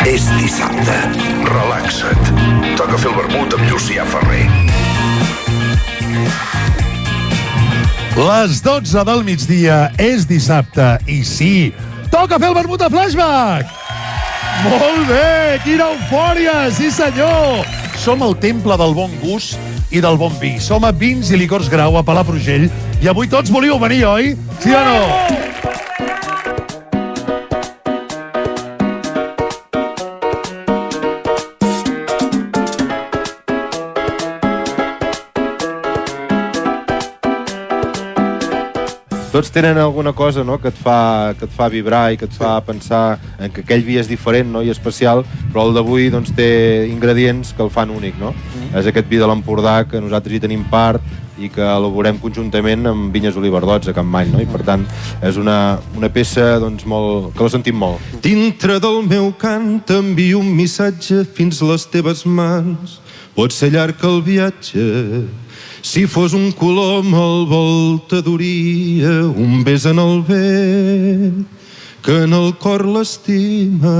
És dissabte. Relaxa't. Toca fer el vermut amb Llucià Ferrer. Les 12 del migdia és dissabte i sí, toca fer el vermut a Flashback! Molt bé, quina eufòria, sí senyor! Som el temple del bon gust i del bon vi. Som a Vins i Licors Grau a Palafrugell i avui tots volíeu venir, oi? Sí o no? Tots tenen alguna cosa, no?, que et fa vibrar i que et fa pensar en que aquell vi és diferent, no?, i especial, però el d'avui doncs, té ingredients que el fan únic, no? És aquest vi de l'Empordà que nosaltres hi tenim part i que elaborem conjuntament amb Vinyes Olivardotz a Campmany, no? I per tant és una peça doncs, que la sentim molt. Dintre del meu cant t'envio un missatge fins les teves mans. Pot ser llarg el viatge. Si fos un colom el vol t'adoria, un bes en el vent que en el cor l'estima.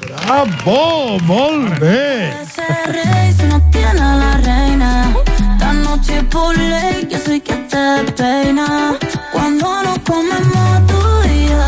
Bravo, molt bé! Ese rey si no tiene a la reina. Esta noche por ley yo soy que te peina. Cuando nos comemos tú y yo,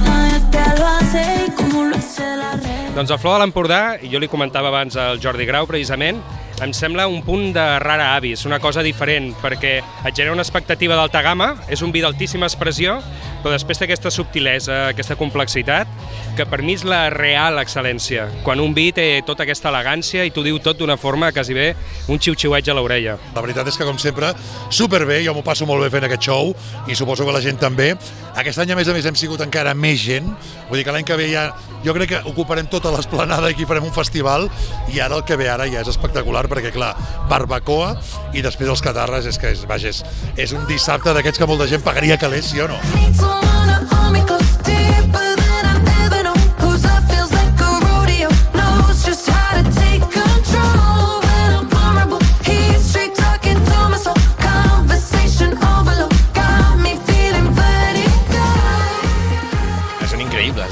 nadie te lo hace como lo hace la reina. Doncs el Flor de l'Empordà, i jo li comentava abans al Jordi Grau precisament, em sembla un punt de rara avis, una cosa diferent, perquè et genera una expectativa d'alta gamma, és un vi d'altíssima expressió, però després té aquesta subtilesa, aquesta complexitat, que per mi és la real excel·lència. Quan un vi té tota aquesta elegància i t'ho diu tot d'una forma quasi bé un xiu-xiueig a l'orella. La veritat és que, com sempre, superbé, jo m'ho passo molt bé fent aquest show i suposo que la gent també. Aquest any, a més, hem sigut encara més gent, vull dir que l'any que ve ja, jo crec que ocuparem tota l'esplanada i aquí farem un festival i ara el que ve ara ja és espectacular perquè, clar, barbacoa i després els catarres, és que és un dissabte d'aquests que molta gent pagaria calés, sí o no?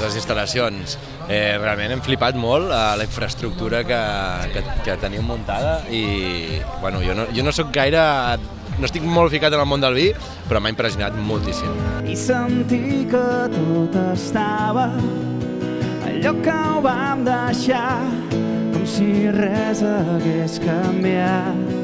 Les instal·lacions. Realment hem flipat molt a la infraestructura que tenim muntada i bueno, jo no soc gaire, no estic molt ficat en el món del vi, però m'ha impressionat moltíssim. I sentir que tot estava allò que ho vam deixar com si res hagués canviat.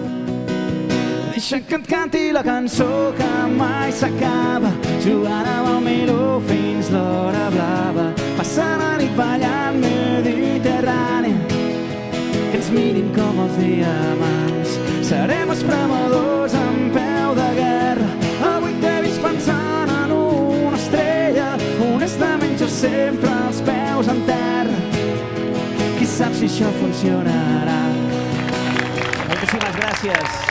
Deixa que et canti la cançó que mai s'acaba, jugant amb el miró fins l'hora blava, passant la nit ballant Mediterrani, que ens mirin com els diamants. Serem espremadors amb peu de guerra, avui t'he vist pensant en una estrella, honestament jo sempre els peus en terra, qui sap si això funcionarà. Moltíssimes gràcies.